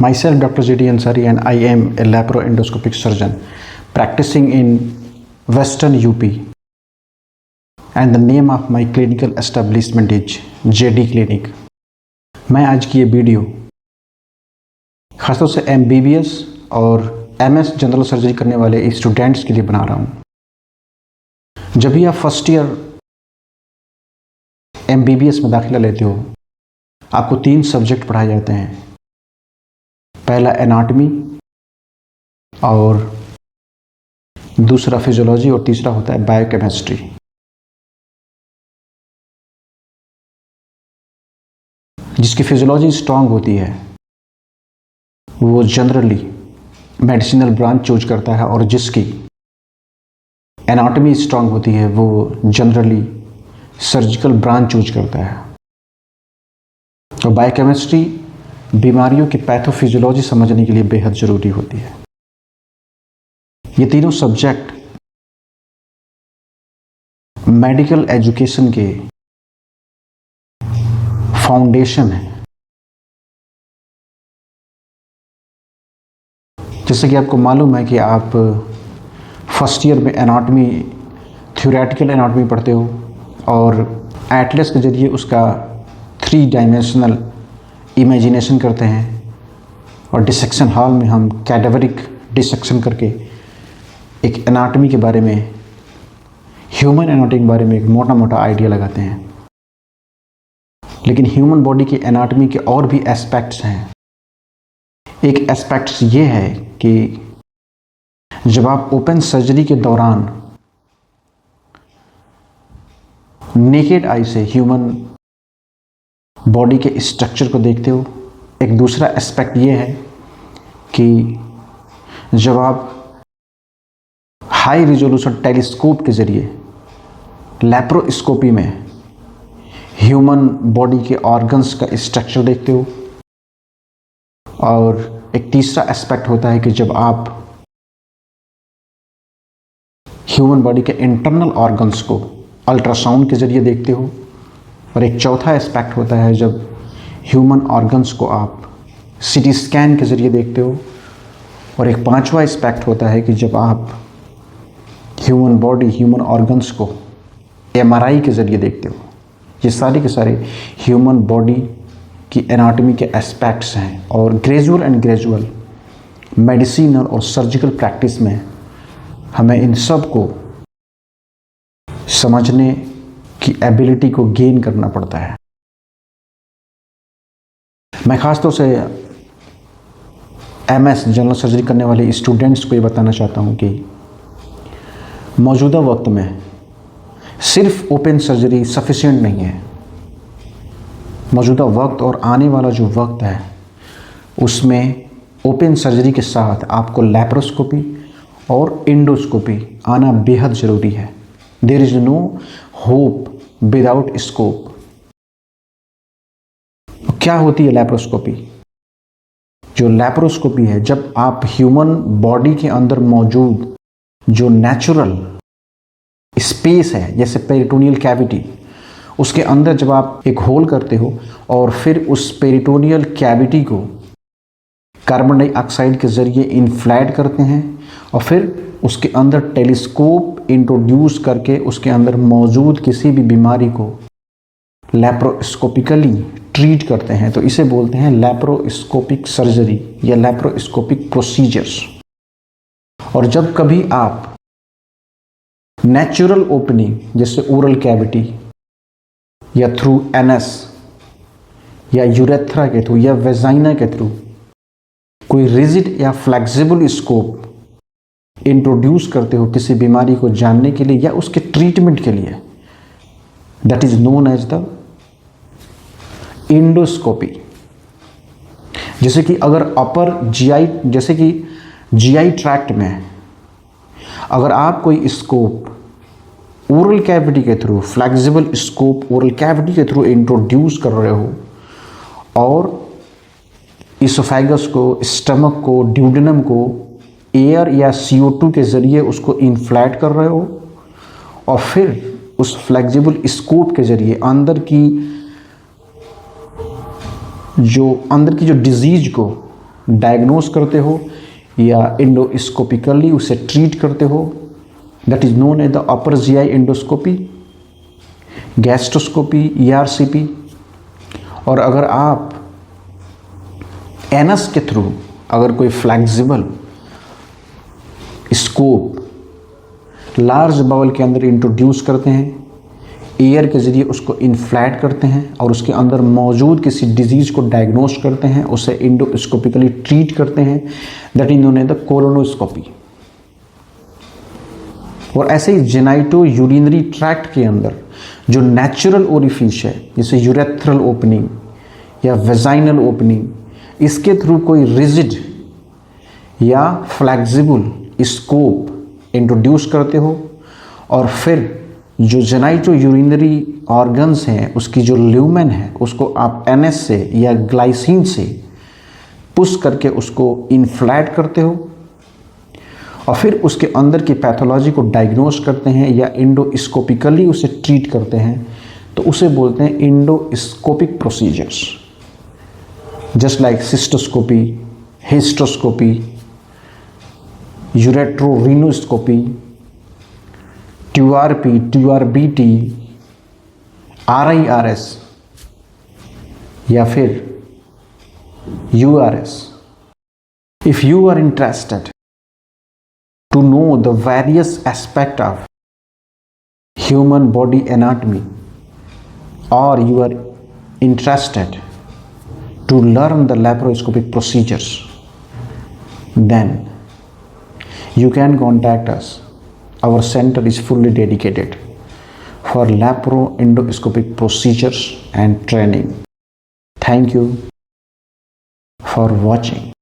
Myself, Dr. J.D. Ansari, and I am a laparoendoscopic surgeon practicing in Western UP. And the name of my clinical establishment is JD Clinic. मैं आज की ये video खासतौर से MBBS और MS general surgery करने वाले students के लिए बना रहा हूँ। जब भी आप फर्स्ट ईयर MBBS में दाखिला लेते हो, आपको 3 सब्जेक्ट पढ़ाए जाते हैं। पहला एनाटॉमी और दूसरा फिजियोलॉजी और तीसरा होता है बायोकेमिस्ट्री। जिसकी फिजियोलॉजी स्ट्रांग होती है वो जनरली मेडिसिनल ब्रांच चूज करता है, और जिसकी एनाटॉमी स्ट्रांग होती है वो जनरली सर्जिकल ब्रांच चूज करता है। तो बायोकेमिस्ट्री बीमारियों की पैथोफिजियोलॉजी समझने के लिए बेहद ज़रूरी होती है। ये तीनों सब्जेक्ट मेडिकल एजुकेशन के फाउंडेशन है। जैसे कि आपको मालूम है कि आप फर्स्ट ईयर में एनाटॉमी, थ्योरेटिकल एनाटॉमी पढ़ते हो, और एटलस के जरिए उसका 3 डायमेंशनल इमेजिनेशन करते हैं, और डिसेक्शन हॉल में हम कैडेवरिक डिसेक्शन करके एक एनाटॉमी के बारे में, ह्यूमन एनाटॉमी के बारे में एक मोटा मोटा आइडिया लगाते हैं। लेकिन ह्यूमन बॉडी की एनाटॉमी के और भी एस्पेक्ट्स हैं। एक एस्पेक्ट्स ये है कि जब आप ओपन सर्जरी के दौरान नेकेड आई से ह्यूमन बॉडी के स्ट्रक्चर को देखते हो, एक दूसरा एस्पेक्ट ये है कि जब आप हाई रिजोल्यूशन टेलीस्कोप के ज़रिए लैप्रोस्कोपी में ह्यूमन बॉडी के ऑर्गन्स का स्ट्रक्चर देखते हो, और एक तीसरा एस्पेक्ट होता है कि जब आप ह्यूमन बॉडी के इंटरनल ऑर्गन्स को अल्ट्रासाउंड के ज़रिए देखते हो, और एक चौथा एस्पेक्ट होता है जब ह्यूमन ऑर्गन्स को आप सीटी स्कैन के ज़रिए देखते हो, और एक पांचवा एस्पेक्ट होता है कि जब आप ह्यूमन बॉडी, ह्यूमन ऑर्गन्स को MRI के ज़रिए देखते हो। ये सारे के सारे ह्यूमन बॉडी की एनाटॉमी के एस्पेक्ट्स हैं, और ग्रेजुअल मेडिसिनल और सर्जिकल प्रैक्टिस में हमें इन सब को समझने की एबिलिटी को गेन करना पड़ता है। मैं ख़ासतौर से MS जनरल सर्जरी करने वाले स्टूडेंट्स को ये बताना चाहता हूँ कि मौजूदा वक्त में सिर्फ ओपन सर्जरी सफिशिएंट नहीं है। मौजूदा वक्त और आने वाला जो वक्त है उसमें ओपन सर्जरी के साथ आपको लैप्रोस्कोपी और एंडोस्कोपी आना बेहद ज़रूरी है। There is no hope without scope. क्या होती है लैप्रोस्कोपी? जो लैप्रोस्कोपी है, जब आप ह्यूमन बॉडी के अंदर मौजूद जो नेचुरल स्पेस है, जैसे पेरिटोनियल कैविटी, उसके अंदर जब आप एक होल करते हो और फिर उस पेरिटोनियल कैविटी को कार्बन डाइऑक्साइड के ज़रिए इन्फ्लेट करते हैं, और फिर उसके अंदर टेलीस्कोप इंट्रोड्यूस करके उसके अंदर मौजूद किसी भी बीमारी को लैप्रोस्कोपिकली ट्रीट करते हैं, तो इसे बोलते हैं लैप्रोस्कोपिक सर्जरी या लैप्रोस्कोपिक प्रोसीजर्स। और जब कभी आप नेचुरल ओपनिंग जैसे ओरल कैविटी या थ्रू एनस या यूरेथ्रा के थ्रू या वेजाइना के थ्रू कोई रिजिड या फ्लेक्सिबल स्कोप इंट्रोड्यूस करते हो किसी बीमारी को जानने के लिए या उसके ट्रीटमेंट के लिए, that is known as the endoscopy. जैसे कि अगर अपर GI, जैसे कि GI ट्रैक्ट में अगर आप कोई स्कोप ओरल कैविटी के through, flexible scope oral cavity के थ्रू इंट्रोड्यूस कर रहे हो, और इसोफेगस को, स्टमक को, ड्यूडेनम को एयर या CO2 के ज़रिए उसको इन्फ्लेट कर रहे हो, और फिर उस फ्लेक्सिबल स्कोप के ज़रिए अंदर की जो डिजीज को डायग्नोस करते हो या इंडोस्कोपिकली उसे ट्रीट करते हो, that is known as the upper GI endoscopy, gastroscopy, ERCP. और अगर आप एनस के थ्रू अगर कोई फ्लेक्सिबल स्कोप लार्ज बाउल के अंदर इंट्रोड्यूस करते हैं, एयर के ज़रिए उसको इन्फ्लैट करते हैं और उसके अंदर मौजूद किसी डिजीज़ को डायग्नोस करते हैं, उसे इंडोस्कोपिकली ट्रीट करते हैं, that is known as the colonoscopy. और ऐसे ही जेनाइटो यूरिनरी ट्रैक्ट के अंदर जो नेचुरल ओरिफिस है, जैसे यूरेथ्रल ओपनिंग या वेजाइनल ओपनिंग, इसके थ्रू कोई रिजिड या फ्लेक्सिबल स्कोप इंट्रोड्यूस करते हो और फिर जो जेनाइटो यूरिनरी ऑर्गन्स हैं उसकी जो ल्यूमेन है उसको आप एनएस से या ग्लाइसिन से पुश करके उसको इन्फ्लैट करते हो और फिर उसके अंदर की पैथोलॉजी को डायग्नोस करते हैं या इंडोस्कोपिकली उसे ट्रीट करते हैं, तो उसे बोलते हैं endoscopic procedures, just like cystoscopy, hysteroscopy, ureterorenoscopy, TURP, TURBT, RIRS या फिर URS. If you are interested to know the various aspect of human body anatomy, or you are interested to learn the laparoscopic procedures, then you can contact us. Our center is fully dedicated for laparoendoscopic procedures and training. Thank you for watching.